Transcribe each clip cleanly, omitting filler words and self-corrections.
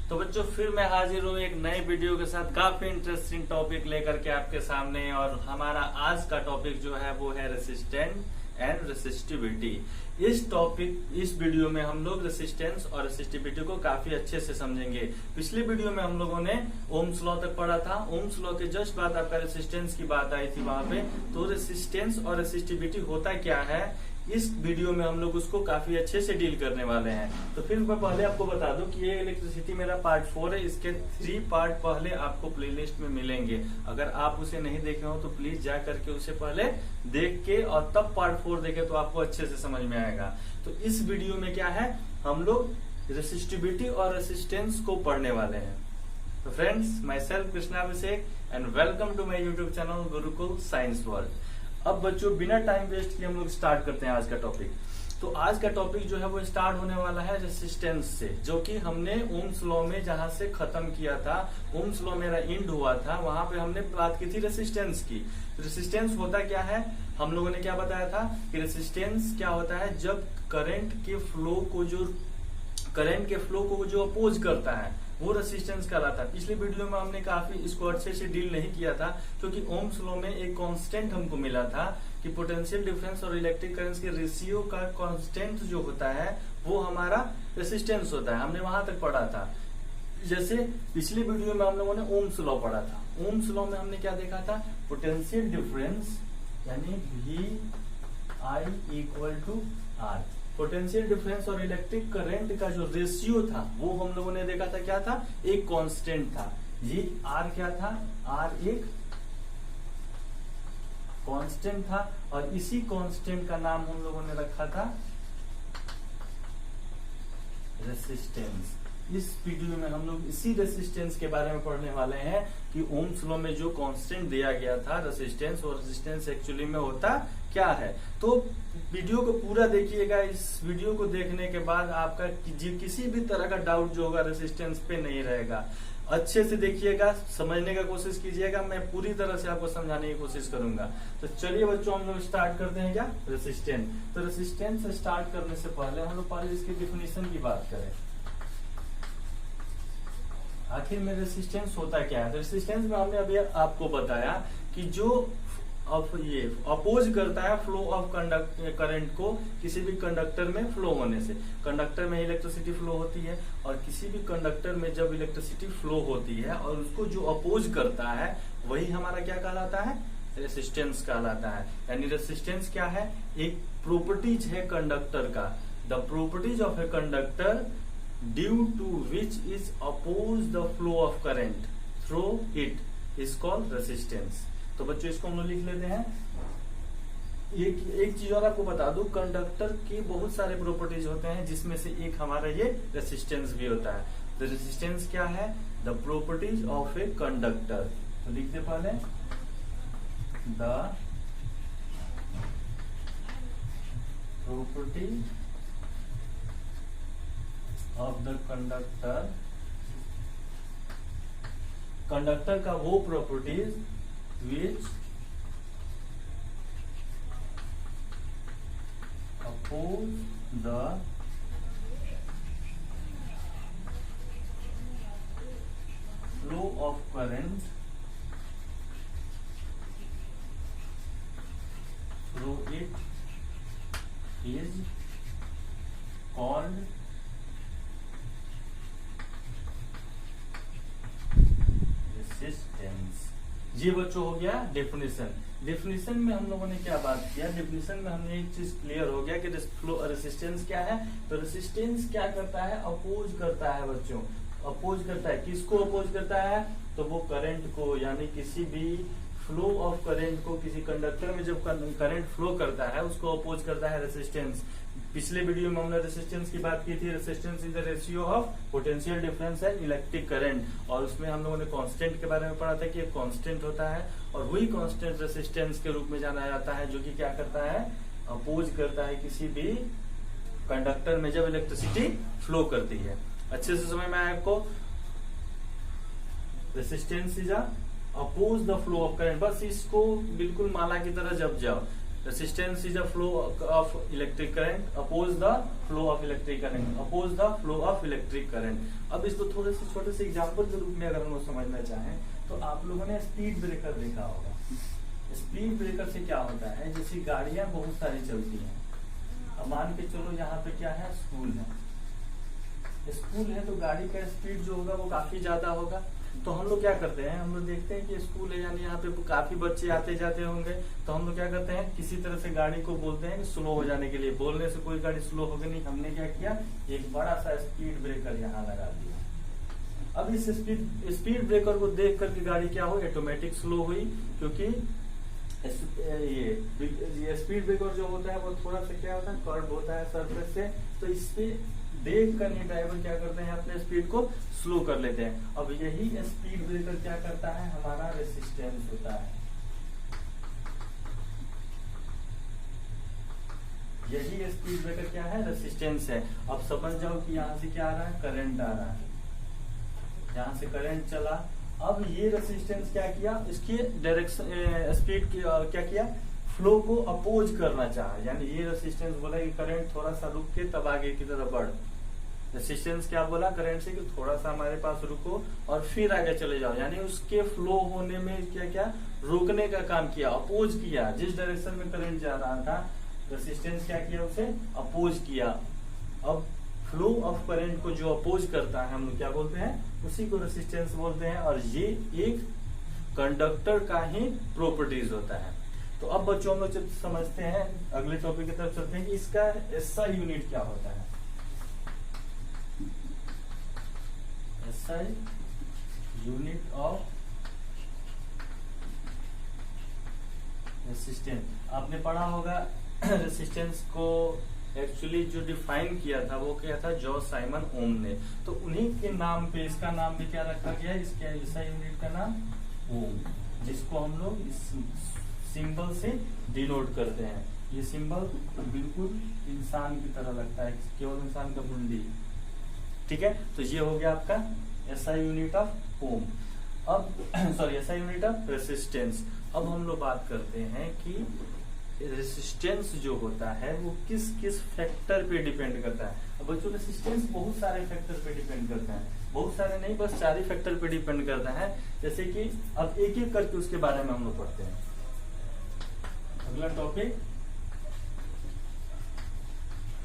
तो बच्चों फिर मैं हाजिर हूँ एक नए वीडियो के साथ काफी इंटरेस्टिंग टॉपिक लेकर के आपके सामने। और हमारा आज का टॉपिक जो है वो है रेसिस्टेंट एंड रेसिस्टिविटी। इस वीडियो में हम लोग रेसिस्टेंस और रेसिस्टिविटी को काफी अच्छे से समझेंगे। पिछले वीडियो में हम लोगों ने ओम्स लॉ तक पढ़ा था। ओम्स लॉ के जस्ट बाद आपका रेसिस्टेंस की बात आई थी वहां पे। तो रेसिस्टेंस और रेसिस्टिविटी होता क्या है, इस वीडियो में हम लोग उसको काफी अच्छे से डील करने वाले हैं। तो फिर मैं पहले आपको बता दूं कि ये इलेक्ट्रिसिटी मेरा पार्ट 4 है। इसके 3 पार्ट पहले आपको प्लेलिस्ट में मिलेंगे। अगर आप उसे नहीं देखे हो तो प्लीज जा करके उसे पहले देख के और तब पार्ट 4 देखे तो आपको अच्छे से समझ में आएगा। तो इस वीडियो में क्या है, हम लोग रेसिस्टिविटी और रेसिस्टेंस को पढ़ने वाले हैं। तो friends, myself Krishna Abhishek and welcome to my YouTube channel Gurukul science world. अब बच्चों बिना टाइम वेस्ट किए हम लोग स्टार्ट करते हैं आज का टॉपिक। तो आज का टॉपिक जो है वो स्टार्ट होने वाला है रेसिस्टेंस से, जो कि हमने ओम्स लॉ में जहां से खत्म किया था। ओम्स लॉ मेरा एंड हुआ था, वहां पे हमने बात की थी रेसिस्टेंस की। रेसिस्टेंस होता क्या है, हम लोगों ने क्या बताया था कि रेसिस्टेंस क्या होता है, जब करंट के फ्लो को जो अपोज करता है वो रेसिस्टेंस कहलाता है। पिछले वीडियो में हमने काफी इसको अच्छे से डील नहीं किया था, क्योंकि ओम्स लॉ में एक कांस्टेंट हमको मिला था कि पोटेंशियल डिफरेंस और इलेक्ट्रिक करंट के रेशियो का कांस्टेंट जो होता है वो हमारा रेसिस्टेंस होता है। हमने वहां तक पढ़ा था। जैसे पिछले वीडियो में हम लोगों ने ओम्स लॉ पढ़ा था। ओम्स लॉ में हमने क्या देखा था, पोटेंशियल डिफरेंस यानी VI=R। पोटेंशियल डिफरेंस और इलेक्ट्रिक करंट का जो रेशियो था वो हम लोगों ने देखा था, क्या था, एक कांस्टेंट था। जी आर क्या था, आर एक कांस्टेंट था और इसी कांस्टेंट का नाम हम लोगों ने रखा था रेसिस्टेंस। इस वीडियो में हम लोग इसी रेसिस्टेंस के बारे में पढ़ने वाले हैं कि ओम्स लॉ में जो कांस्टेंट दिया गया था रेसिस्टेंस, और रेसिस्टेंस एक्चुअली में होता क्या है। तो वीडियो को पूरा देखिएगा। इस वीडियो को देखने के बाद आपका किसी भी तरह का डाउट जो होगा रेसिस्टेंस पे नहीं रहेगा। अच्छे से देखिएगा, समझने का कोशिश कीजिएगा। मैं पूरी तरह से आपको समझाने की कोशिश करूंगा। तो चलिए बच्चों, हम लोग स्टार्ट करते हैं क्या, रेसिस्टेंस। तो रेसिस्टेंस से स्टार्ट करने से पहले हम लोग पहले इसकी डिफिनेशन की बात करें। आखिर में रेसिस्टेंस होता क्या है। रेसिस्टेंस में हमने अभी आपको बताया कि जो ये अपोज करता है फ्लो ऑफ करंट को किसी भी कंडक्टर में फ्लो होने से। कंडक्टर में इलेक्ट्रिसिटी फ्लो होती है और किसी भी कंडक्टर में जब इलेक्ट्रिसिटी फ्लो होती है और उसको जो अपोज करता है वही हमारा क्या कहलाता है, रेसिस्टेंस कहलाता है। यानी रेसिस्टेंस क्या है, एक प्रॉपर्टीज है कंडक्टर का। The properties of a conductor due to which is oppose the flow of current through it is called resistance. तो बच्चों इसको हम लोग लिख लेते हैं। एक चीज और आपको बता दूं, कंडक्टर के बहुत सारे प्रॉपर्टीज होते हैं, जिसमें से एक हमारा ये रेसिस्टेंस भी होता है। तो रेसिस्टेंस क्या है, the properties of a conductor. तो लिखते पहले the property of the conductor. Conductor का वो properties which oppose the flow of current through it is called resistance। ये बच्चों हो गया डेफिनेशन। डेफिनेशन में हम लोगों ने क्या बात किया, डेफिनेशन में हमने एक चीज क्लियर हो गया कि रेसिस्टेंस क्या है। तो रेसिस्टेंस क्या करता है, अपोज करता है बच्चों। अपोज करता है, किसको अपोज करता है, तो वो करंट को, यानी किसी भी फ्लो ऑफ करंट को, किसी कंडक्टर में जब करंट फ्लो करता है उसको अपोज करता है रेसिस्टेंस। पिछले वीडियो में हमने रेसिस्टेंस की बात की थी। Resistance is the ratio of potential difference and electric current, और उसमें हम लोगों ने कांस्टेंट के बारे में पढ़ा था कि एक कांस्टेंट होता है और वही कांस्टेंट रेसिस्टेंस के रूप में जाना जाता है, जो कि क्या करता है, अपोज करता है किसी भी कंडक्टर में जब इलेक्ट्रिसिटी फ्लो करती है। अच्छे से समझ में आया आपको। Resistance is oppose the flow of current. बस इसको बिल्कुल माला की तरह जप जाओ resistance is a flow of electric current oppose the flow of electric current, oppose the flow of electric current. अब इसको थोड़े से छोटे से एग्जांपल के रूप में अगर हम लोग समझना चाहें तो आप लोगों ने स्पीड ब्रेकर देखा होगा। स्पीड ब्रेकर से क्या होता है, जैसे गाड़ियां बहुत सारी चलती हैं, अब मान के चलो यहाँ पे क्या है, स्कूल है, स्कूल है तो गाड़ी का स्पीड जो होगा वो काफी ज्यादा होगा। तो हम लोग क्या करते हैं, हम लोग देखते हैं कि स्कूल है यानी यहाँ पे काफी बच्चे आते जाते होंगे, तो हम लोग क्या करते हैं, किसी तरह से गाड़ी को बोलते हैं स्लो हो जाने के लिए। बोलने से कोई गाड़ी स्लो होगी नहीं, हमने क्या किया, एक बड़ा सा स्पीड ब्रेकर यहाँ लगा दिया। अब इस स्पीड ब्रेकर को देख करके गाड़ी क्या हो, ऑटोमेटिक स्लो हुई, क्योंकि ये स्पीड ब्रेकर जो होता है वो थोड़ा सा क्या होता है, कर्व होता है सरफेस से, तो इस पे देख कर ये ड्राइवर क्या करते हैं, अपने स्पीड को स्लो कर लेते हैं। अब यही स्पीड ब्रेकर क्या करता है, हमारा रेसिस्टेंस होता है। यही स्पीड ब्रेकर क्या है, रेसिस्टेंस है। अब समझ जाओ कि यहाँ से क्या आ रहा है, करंट आ रहा है, यहाँ से करंट चला। अब ये रेसिस्टेंस क्या किया, इसकी डायरेक्शन स्पीड की क्या किया, फ्लो को अपोज करना चाहा, यानी ये रेसिस्टेंस बोला कि करंट थोड़ा सा रुक के तब आगे की तरफ बढ़। रेसिस्टेंस क्या बोला करंट से कि थोड़ा सा हमारे पास रुको और फिर आगे चले जाओ, यानी उसके फ्लो होने में क्या क्या रोकने का काम किया, अपोज किया। जिस डायरेक्शन में करंट जा रहा था रेसिस्टेंस क्या किया, उसे अपोज किया। अब फ्लो ऑफ करंट को जो अपोज करता है हम लोग क्या बोलते हैं, उसी को रेसिस्टेंस बोलते हैं। और ये एक कंडक्टर का ही प्रॉपर्टीज होता है। तो अब बच्चों हम लोग समझते हैं, अगले टॉपिक की तरफ चलते हैं कि इसका एसआई यूनिट क्या होता है। एसआई यूनिट ऑफ रेसिस्टेंस, आपने पढ़ा होगा रेसिस्टेंस को एक्चुअली जो डिफाइन किया था वो क्या था, जॉर्ज साइमन ओम ने। तो उन्हीं के नाम पे इसका नाम भी क्या रखा गया, इसके एसआई यूनिट का नाम ओम, जिसको हम लोग इस सिंबल से डिनोट करते हैं। ये सिंबल बिल्कुल इंसान की तरह लगता है, केवल इंसान का मुंडी, ठीक है। तो ये हो गया आपका एसआई यूनिट ऑफ ओम। अब sorry SI unit of resistance. अब हम लोग बात करते हैं कि रेसिस्टेंस जो होता है वो किस किस फैक्टर पे डिपेंड करता है। अब बच्चों रेसिस्टेंस बहुत सारे फैक्टर पे डिपेंड करता है, बहुत सारे नहीं बस 4 ही फैक्टर पे डिपेंड करता है। जैसे कि अब एक एक करके उसके बारे में हम लोग पढ़ते हैं। अगला टॉपिक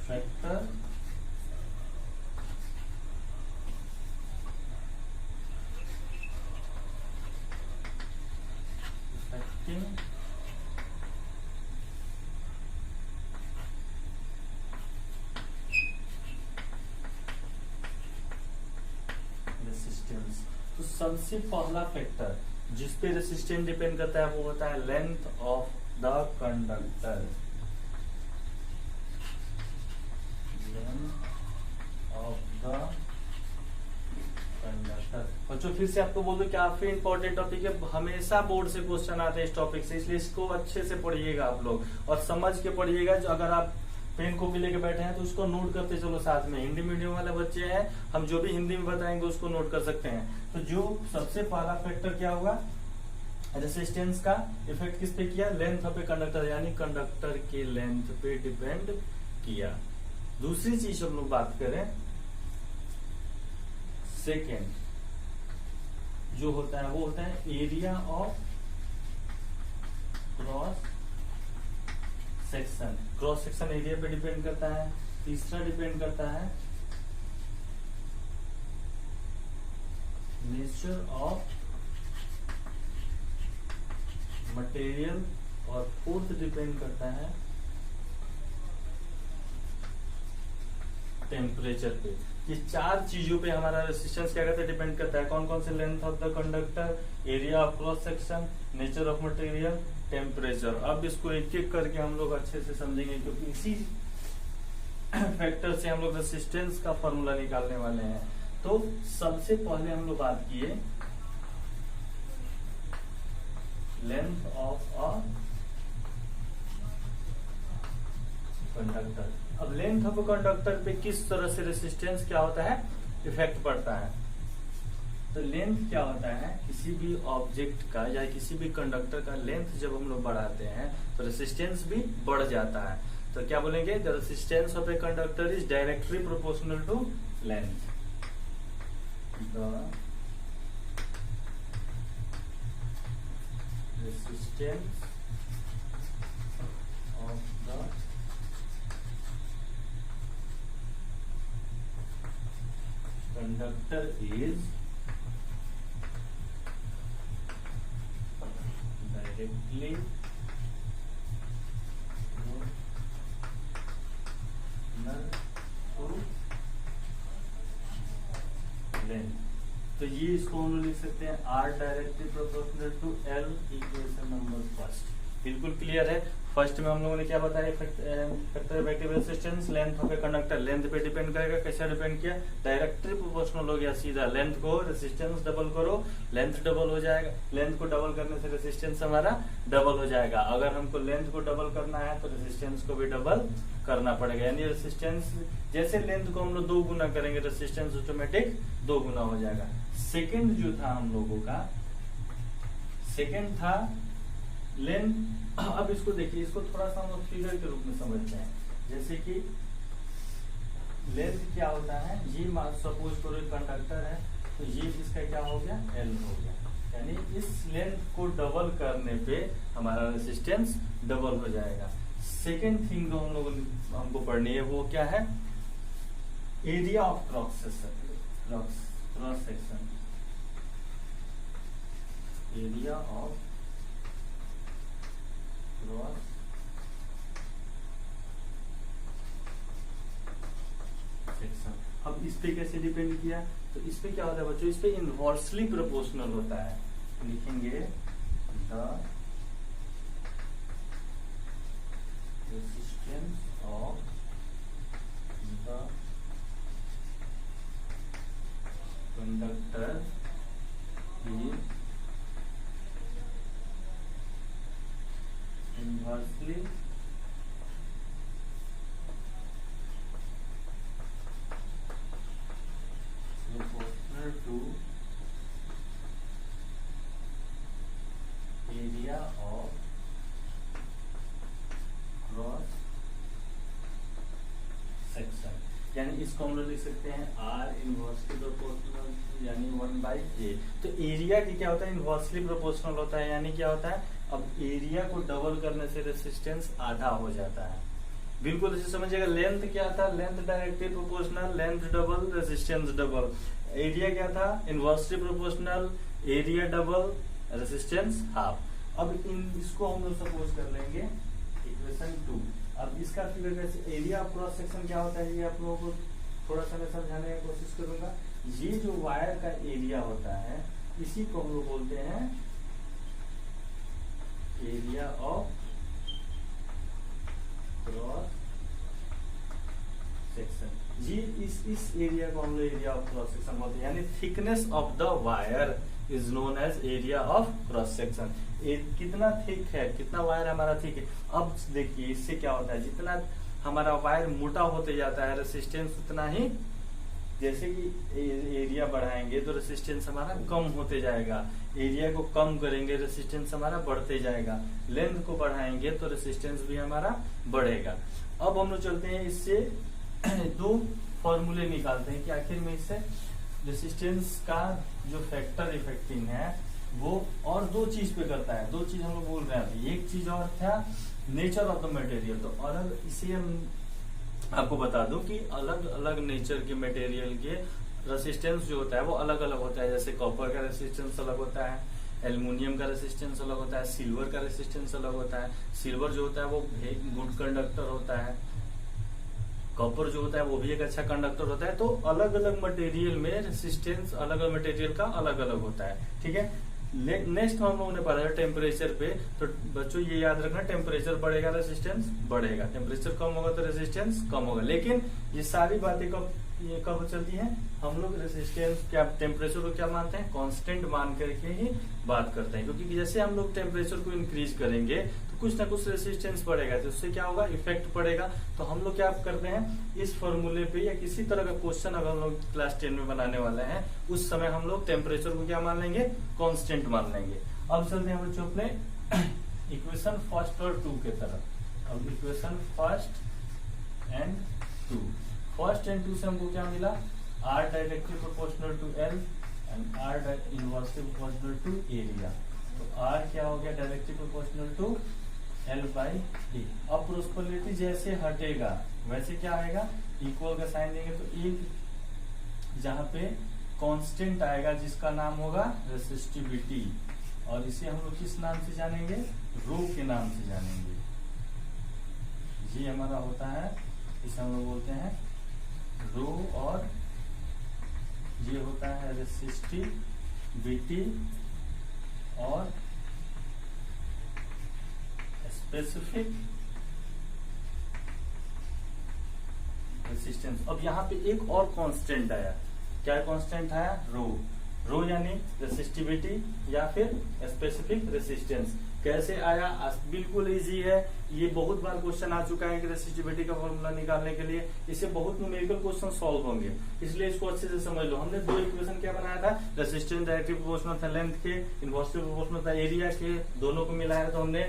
फैक्टर इफेक्टिंग रेसिस्टेंस। तो सबसे पहला फैक्टर जिसपे रेसिस्टेंस डिपेंड करता है वो होता है length of the conductor. Length of the conductor. बच्चों फिर से आपको बोल दो काफी इंपॉर्टेंट टॉपिक है, हमेशा बोर्ड से क्वेश्चन आते हैं इस टॉपिक से, इसलिए इसको अच्छे से पढ़िएगा आप लोग और समझ के पढ़िएगा। जो अगर आप पेन कॉपी लेके बैठे हैं तो उसको नोट करते चलो साथ में। हिंदी मीडियम वाले बच्चे हैं, हम जो भी हिंदी में बताएंगे उसको नोट कर सकते हैं। तो जो सबसे पहला फैक्टर क्या हुआ, रेसिस्टेंस का इफेक्ट किस पे किया, लेंथ ऑफ ए कंडक्टर, यानी कंडक्टर के लेंथ पे डिपेंड किया। दूसरी चीज हम लोग बात करें, सेकेंड जो होता है वो होता है area of cross section. Cross section area पे डिपेंड करता है। तीसरा डिपेंड करता है नेचर ऑफ मटेरियल। और फोर्थ डिपेंड करता है टेम्परेचर पे। ये 4 चीजों पे हमारा रेसिस्टेंस क्या करता है, डिपेंड करता है। कौन कौन से, length of the conductor, area of cross section, nature of material, temperature. अब इसको एक एक करके हम लोग अच्छे से समझेंगे, क्योंकि इसी फैक्टर से हम लोग रेसिस्टेंस का फॉर्मूला निकालने वाले हैं। तो सबसे पहले हम लोग बात किए लेंथ ऑफ अ कंडक्टर। अब लेंथ ऑफ कंडक्टर पे किस तरह से रेसिस्टेंस क्या होता है, इफेक्ट पड़ता है। तो लेंथ क्या होता है, किसी भी ऑब्जेक्ट का या किसी भी कंडक्टर का लेंथ जब हम लोग बढ़ाते हैं तो रेसिस्टेंस भी बढ़ जाता है। तो क्या बोलेंगे, the resistance of a conductor is directly proportional to length. The resistance of the conductor is directly proportional to length। तो ये इसको हम लोग लिख सकते हैं R directly proportional to L, equation number first. बिल्कुल क्लियर है। फर्स्ट में हम लोगों ने क्या बताया, factor effective resistance length of a conductor, length पे डिपेंड करेगा। कैसे डिपेंड किया, डायरेक्टली प्रोपोर्शनल हो गया सीधा। लेंथ को रेजिस्टेंस डबल करो, लेंथ डबल हो जाएगा। लेंथ को डबल करने से रेजिस्टेंस हमारा डबल हो जाएगा। अगर हमको लेंथ को डबल करना है तो रेजिस्टेंस को भी डबल करना पड़ेगा। यानी रेजिस्टेंस जैसे लेंथ को हम लोग 2 गुना करेंगे, रेजिस्टेंस ऑटोमेटिक 2 गुना हो जाएगा। सेकेंड जो था हम लोगों का, सेकेंड था लेंथ। अब इसको देखिए, इसको थोड़ा सा हम लोग फिगर के रूप में समझते हैं। जैसे कि लेंथ क्या होता है, ये सपोज करो कंडक्टर है, तो ये इसका क्या हो गया, L हो गया। यानी इस लेंथ को डबल करने पे हमारा रेजिस्टेंस डबल हो जाएगा। सेकेंड थिंग जो हम लोग हमको पढ़नी है वो क्या है, area of cross section, area of cross section. अब इस पे कैसे डिपेंड किया, तो इस पे क्या होता है बच्चों, इस पे इनवर्सली प्रोपोर्शनल होता है। लिखेंगे the resistance of the conductor is inversely proportional to area of cross section। यानी इसको हम लोग लिख सकते हैं R इनवर्सली प्रोपोर्शनल यानी 1/A। तो एरिया की क्या होता है, इनवर्सली प्रोपोर्शनल होता है। यानी क्या होता है, अब एरिया को डबल करने से रेजिस्टेंस आधा हो जाता है। बिल्कुल ऐसे समझिएगा। लेंथ क्या था, length directly proportional, length double resistance double. Area क्या था, inversely proportional, area double resistance half. अब इसको हम लोग सपोज कर लेंगे इक्वेशन 2। अब इसका फिगर कैसे, एरिया ऑफ क्रॉस सेक्शन क्या होता है, ये आप लोगों को थोड़ा सा मैं समझाने की कोशिश करूंगा। ये जो वायर का एरिया होता है, इसी को हम लोग बोलते हैं एरिया ऑफ क्रॉस सेक्शन। जी इस एरिया को हम लोग एरिया ऑफ क्रॉस सेक्शन बोलते हैं। यानी thickness of the wire is known as area of cross section. कितना थिक है, कितना वायर हमारा थिक है। अब देखिए इससे क्या होता है, जितना हमारा वायर मोटा होते जाता है रेसिस्टेंस उतना ही, जैसे कि एरिया बढ़ाएंगे तो रेसिस्टेंस हमारा कम होते जाएगा, एरिया को कम करेंगे रेसिस्टेंस हमारा बढ़ते जाएगा, लेंथ को बढ़ाएंगे तो रेसिस्टेंस भी हमारा बढ़ेगा। अब हम लोग चलते हैं, इससे 2 फॉर्मूले निकालते हैं कि आखिर में इससे रेसिस्टेंस का जो फैक्टर इफेक्टिंग है वो और 2 चीज पे करता है। 2 चीज हम लोग बोल रहे हैं। एक चीज और था नेचर ऑफ द मटेरियल। तो अलग इसे हम आपको बता दूं कि अलग अलग नेचर के मटेरियल के रेसिस्टेंस जो होता है वो अलग अलग होता है। जैसे कॉपर का रेसिस्टेंस अलग होता है, एल्युमिनियम का रेसिस्टेंस अलग होता है, सिल्वर का रेसिस्टेंस अलग होता है। सिल्वर जो होता है वो गुड कंडक्टर होता है, कॉपर जो होता है वो भी एक अच्छा कंडक्टर होता है। तो अलग अलग मटेरियल में रेसिस्टेंस अलग अलग मटेरियल का अलग अलग होता है। ठीक है। नेक्स्ट हम लोगों ने पढ़ा टेम्परेचर पे। तो बच्चों ये याद रखना, टेम्परेचर बढ़ेगा रेसिस्टेंस बढ़ेगा, टेम्परेचर कम होगा तो रेसिस्टेंस कम होगा। लेकिन ये सारी बातें कब ये कब चलती है, हम लोग रेसिस्टेंस क्या टेम्परेचर को क्या मानते हैं, कांस्टेंट मान करके ही बात करते हैं, क्योंकि जैसे हम लोग टेम्परेचर को इंक्रीज करेंगे तो कुछ ना कुछ रेसिस्टेंस बढ़ेगा, तो उससे क्या होगा, इफेक्ट पड़ेगा। तो हम लोग क्या करते हैं, इस फॉर्मूले पे या किसी तरह का क्वेश्चन अगर हम लोग क्लास 10 में बनाने वाले हैं, उस समय हम लोग टेम्परेचर को क्या मान लेंगे, कांस्टेंट मान लेंगे। अब चलते हैं बच्चों अपने इक्वेशन फर्स्ट और 2 के तरफ। अब equation first and 2, first and 2 से हमको क्या मिला, R directly proportional to L and R inversely proportional to area. तो R क्या हो गया, directly proportional to L by A. अब प्रोपोर्शनलिटी जैसे हटेगा वैसे क्या आएगा, इक्वल का साइन देंगे तो एक जहां पे कांस्टेंट आएगा जिसका नाम होगा रेसिस्टिविटी, और इसे हम लोग किस नाम से जानेंगे, रो के नाम से जानेंगे। ये हमारा होता है, इसे हम लोग बोलते हैं रो, और ये होता है रेसिस्टिविटी और स्पेसिफिक रेसिस्टेंस। अब यहाँ पे एक और कांस्टेंट आया, क्या कांस्टेंट आया, रो यानी रेसिस्टिविटी या फिर स्पेसिफिक रेसिस्टेंस। कैसे आया, बिल्कुल इजी है, ये बहुत बार क्वेश्चन आ चुका है कि रेसिस्टिविटी का फॉर्मूला निकालने के लिए इससे बहुत न्यूमेरिकल क्वेश्चन सॉल्व होंगे, इसलिए इसको अच्छे से समझ लो। हमने 2 इक्वेशन क्या बनाया था, रेसिस्टेंस डायरेक्टली प्रोपोर्शनल था लेंथ के, इनवर्सली प्रोपोर्शनल था एरिया के, दोनों को मिलाया तो हमने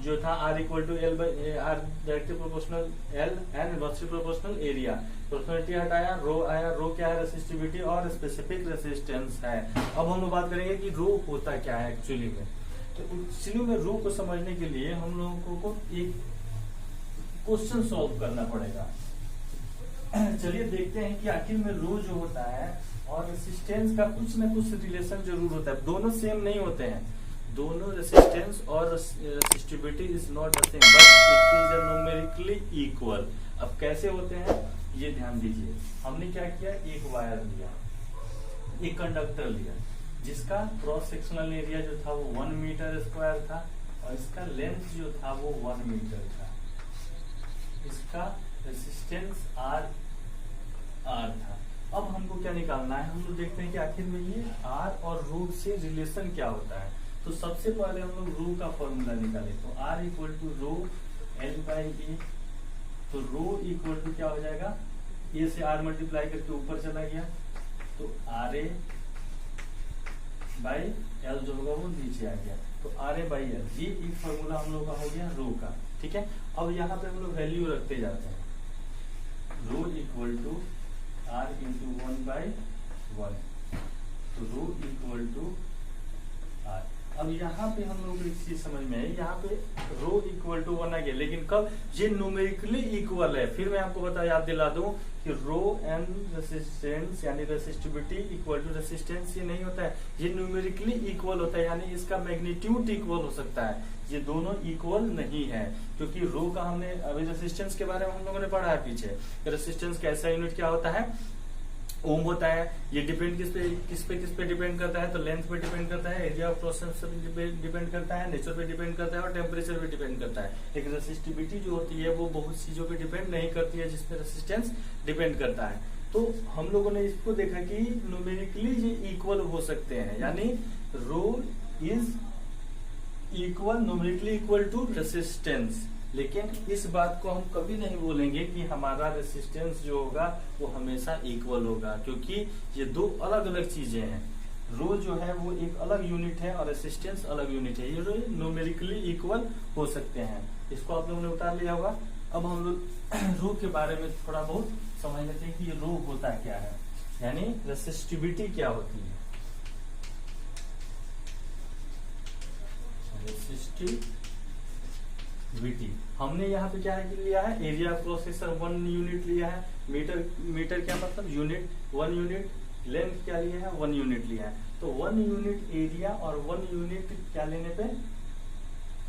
जो था R equal to L by R directly proportional L and inversely proportional area. Proportionality हटाया, रो आया, रो क्या है, रेसिस्टिविटी और स्पेसिफिक रेसिस्टेंस है। अब हम लोग बात करेंगे कि रो होता क्या है एक्चुअली में। तो एक्चुअली में रो को समझने के लिए हम लोगों को एक क्वेश्चन सॉल्व करना पड़ेगा। चलिए देखते हैं कि आखिर में रो जो होता है और रेसिस्टेंस का कुछ ना कुछ रिलेशन जरूर होता है, दोनों सेम नहीं होते हैं, दोनों रेसिस्टेंस और resistivity is not the same but it is numerically equal. अब कैसे होते हैं ये ध्यान दीजिए, हमने क्या किया, एक वायर लिया, एक कंडक्टर लिया जिसका क्रॉस सेक्शनल एरिया जो था वो 1 मीटर स्क्वायर था और इसका लेंथ जो था वो 1 मीटर था, इसका रेसिस्टेंस R था। अब हमको क्या निकालना है, हम लोग देखते हैं कि आखिर में ये R और रो से रिलेशन क्या होता है। तो सबसे पहले हम लोग रो का फॉर्मूला निकाले, तो R equal to rho L by A. तो रो इक्वल टू क्या हो जाएगा, ए से R मल्टीप्लाई करके ऊपर चला गया तो RA बाई L जो होगा वो नीचे आ गया, तो RA बाई L, ये एक फॉर्मूला हम लोग का हो गया रो का। ठीक है, अब यहाँ पे हम लोग वैल्यू रखते जाते हैं, रो इक्वल टू R इंटू 1/1, तो रो इक्वल टू R। अब यहाँ पे हम लोग एक चीज समझ में आई, यहाँ पे रो इक्वल टू 1 आ गया, लेकिन कब, ये न्यूमेरिकली इक्वल है। फिर मैं आपको याद दिला दूं कि रो एंड रेसिस्टेंस यानी रेसिस्टिविटी इक्वल टू रेसिस्टेंस ये नहीं होता है, ये न्यूमेरिकली इक्वल होता है, यानी इसका मैग्नीट्यूड इक्वल हो सकता है, ये दोनों इक्वल नहीं है। क्योंकि रो का हमने अभी रेसिस्टेंस के बारे में हम लोगों ने पढ़ा है पीछे, रेसिस्टेंस का ऐसा यूनिट क्या होता है, ओम होता है। ये डिपेंड किस पे डिपेंड करता है, तो लेंथ पे डिपेंड करता है, एरिया ऑफ क्रॉस सेक्शन पे डिपेंड करता है, नेचर पे डिपेंड करता है और टेम्परेचर पे डिपेंड करता है। लेकिन रेसिस्टिविटी जो होती है वो बहुत चीजों पे डिपेंड नहीं करती है जिसपे रेसिस्टेंस डिपेंड करता है। तो हम लोगों ने इसको देखा कि न्यूमेरिकली ये इक्वल हो सकते हैं, यानी rho is equal, numerically equal to resistance. लेकिन इस बात को हम कभी नहीं बोलेंगे कि हमारा रेसिस्टेंस जो होगा वो हमेशा इक्वल होगा, क्योंकि ये दो अलग अलग चीजें हैं। रो जो है वो एक अलग यूनिट है और रेसिस्टेंस अलग यूनिट है, ये न्यूमेरिकली इक्वल हो सकते हैं। इसको आप लोगों ने उतार लिया होगा। अब हम लोग रो के बारे में थोड़ा बहुत समझ लेते हैं कि ये रो होता क्या है, यानी रेसिस्टिविटी क्या होती है। रेसिस्टिविटी हमने यहाँ पे क्या लिया है, एरिया क्रॉस सेक्शन 1 यूनिट लिया है, मीटर क्या मतलब यूनिट, 1 यूनिट, लेंथ क्या लिया है 1 यूनिट लिया है। तो 1 यूनिट एरिया और 1 यूनिट क्या लेने पे,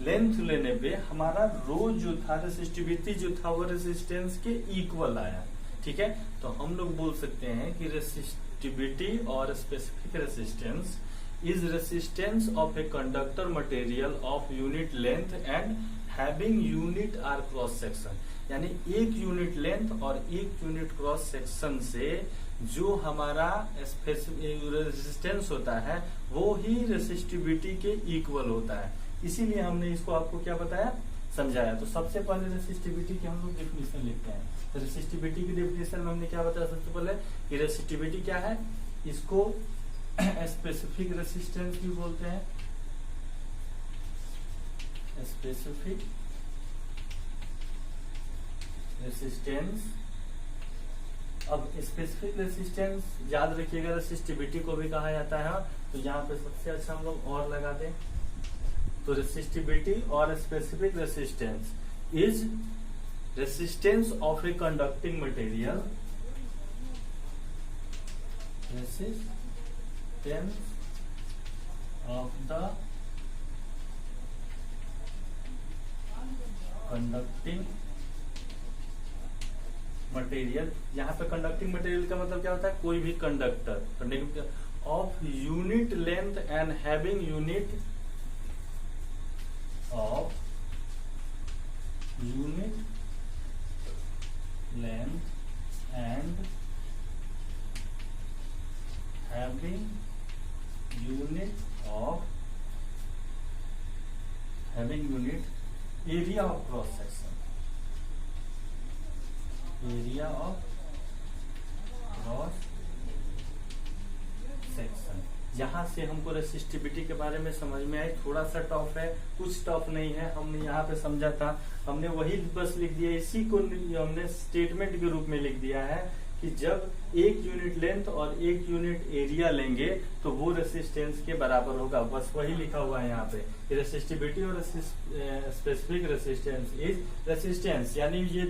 लेंथ लेने पे हमारा रो जो था, रेसिस्टिविटी जो था वो रेसिस्टेंस के इक्वल आया। ठीक है, तो हम लोग बोल सकते हैं कि रेसिस्टिविटी और specific resistance is resistance of a conductor material of unit length and having unit R cross section, यानी एक यूनिट लेंथ और एक यूनिट क्रॉस सेक्शन से जो हमारा रेजिस्टेंस होता है वो ही रेसिस्टिविटी के इक्वल होता है। इसीलिए हमने इसको आपको क्या बताया, समझाया। तो सबसे पहले रेसिस्टिविटी की हम लोग डेफिनेशन लिखते हैं। तो रेसिस्टिविटी की डेफिनेशन में हमने क्या बताया, सबसे पहले कि रेसिस्टिविटी क्या है, इसको स्पेसिफिक रेसिस्टेंस भी बोलते हैं, स्पेसिफिक रेसिस्टेंस। अब स्पेसिफिक रेसिस्टेंस याद रखिएगा, रेसिस्टिविटी को भी कहा जाता है। तो यहाँ पे सबसे अच्छा हम लोग और लगा दें, तो रेसिस्टिविटी और specific resistance is resistance of a conducting material, resistance of the conducting material. यहाँ पे कंडक्टिंग मटेरियल का मतलब क्या होता है, कोई भी conductor of unit length and having unit of unit length and having unit area of cross section, area of cross section। यहाँ से हमको रेसिस्टिविटी के बारे में समझ में आई। थोड़ा सा टफ है, कुछ टफ नहीं है, हमने यहाँ पे समझा था, हमने वही बस लिख दिया। इसी को हमने स्टेटमेंट के रूप में लिख दिया है कि जब एक यूनिट लेंथ और एक यूनिट एरिया लेंगे तो वो रेसिस्टेंस के बराबर होगा। बस वही लिखा हुआ है यहाँ पे। रेसिस्टिविटी और स्पेसिफिक रेसिस्टेंस इज रेसिस्टेंस, यानी ये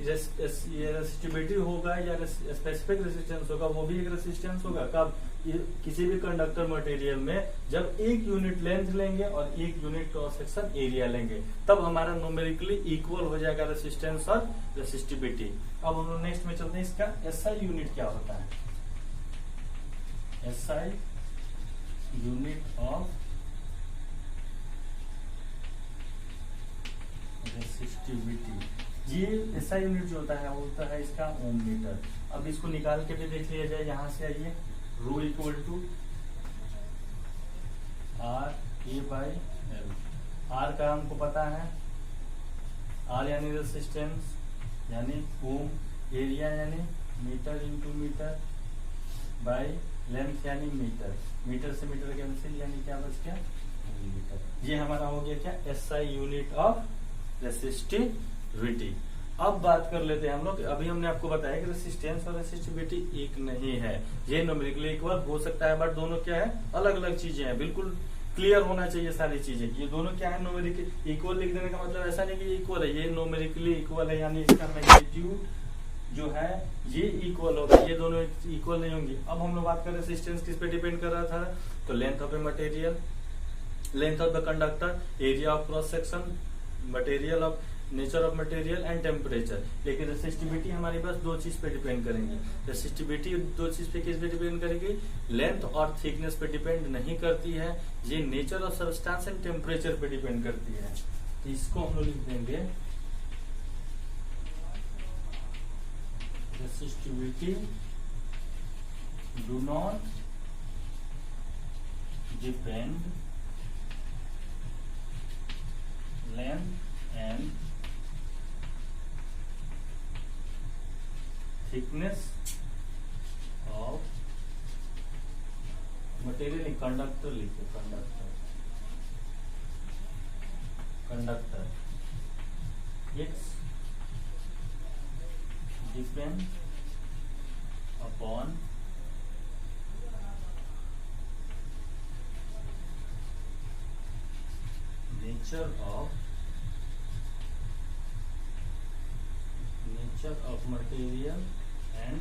रेसिस्टिविटी होगा या स्पेसिफिक रेसिस्टेंस होगा, वो भी एक रेसिस्टेंस होगा। कब, किसी भी कंडक्टर मटेरियल में जब एक यूनिट लेंथ लेंगे और एक यूनिट क्रॉस सेक्शन एरिया लेंगे, तब हमारा न्यूमेरिकली इक्वल हो जाएगा रेसिस्टेंस और रेसिस्टिविटी। अब हम लोग नेक्स्ट में चलते हैं, इसका एसआई यूनिट क्या होता है। एसआई यूनिट ऑफ रेसिस्टिविटी, ये एसआई यूनिट जो होता है वो होता है इसका ओम मीटर। अब इसको निकाल के भी देख लिया जाए, यहां से आइए, rho equal to R A by L. R का हमको पता है, आर यानी रेसिस्टेंस यानी ओम, एरिया यानी metre into metre, by length यानी मीटर, मीटर से मीटर कैंसिल यानी क्या बच गया, मीटर। ये हमारा हो गया क्या, एसआई यूनिट ऑफ रेसिस्टिविटी। अब बात कर लेते हैं हम लोग, अभी हमने आपको बताया कि रेसिस्टेंस और रेसिस्टिविटी एक नहीं है, ये न्यूमेरिकली इक्वल हो सकता है, बट दोनों क्या है, अलग अलग चीजें हैं। बिल्कुल क्लियर होना चाहिए सारी चीजें, ये दोनों क्या है, न्यूमेरिकली इक्वल लिख देने का मतलब ऐसा नहीं कि इक्वल है, ये न्यूमेरिकली इक्वल है, यानी इसका मैग्नीट्यूड जो है ये इक्वल होगा, ये दोनों इक्वल नहीं होंगी। अब हम लोग बात करें रेसिस्टेंस किस पे डिपेंड कर रहा था, तो length of a material, length of the conductor, area of cross section, material of nature of material and temperature. लेकिन रेसिस्टिविटी हमारे पास दो चीज पे डिपेंड करेंगी। रेसिस्टिविटी दो चीज पे किस पे डिपेंड करेगी, लेंथ और थिकनेस पे डिपेंड नहीं करती है, ये nature of substance and temperature पे डिपेंड करती है। तो इसको हम लोग लिख देंगे, resistivity do not depend length and thickness of material. Conductor लिखिए, conductor it's depend upon nature of material and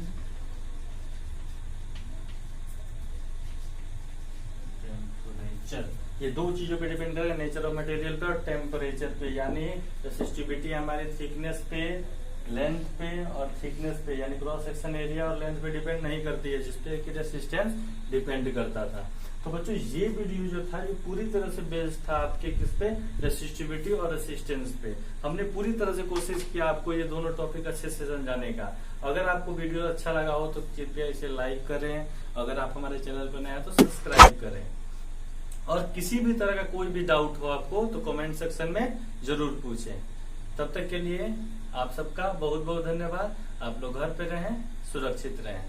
temperature. ये दो चीजों पे डिपेंड करेगा, नेचर ऑफ मटेरियल पे और टेम्परेचर पे। यानी रेसिस्टिविटी हमारी थिकनेस पे, लेंथ पे और थिकनेस पे यानी क्रॉस सेक्शन एरिया और लेंथ पे डिपेंड नहीं करती है, जिसपे कि रेसिस्टेंस डिपेंड करता था। तो बच्चों ये वीडियो जो था ये पूरी तरह से बेस्ड था आपके किस पे, रेसिस्टिविटी और रेसिस्टेंस पे। हमने पूरी तरह से कोशिश किया आपको ये दोनों टॉपिक अच्छे से समझाने का। अगर आपको वीडियो अच्छा लगा हो तो कृपया इसे लाइक करें, अगर आप हमारे चैनल पर नए हैं तो सब्सक्राइब करें, और किसी भी तरह का कोई भी डाउट हो आपको तो कमेंट सेक्शन में जरूर पूछें। तब तक के लिए आप सबका बहुत बहुत धन्यवाद। आप लोग घर पे रहें, सुरक्षित रहें।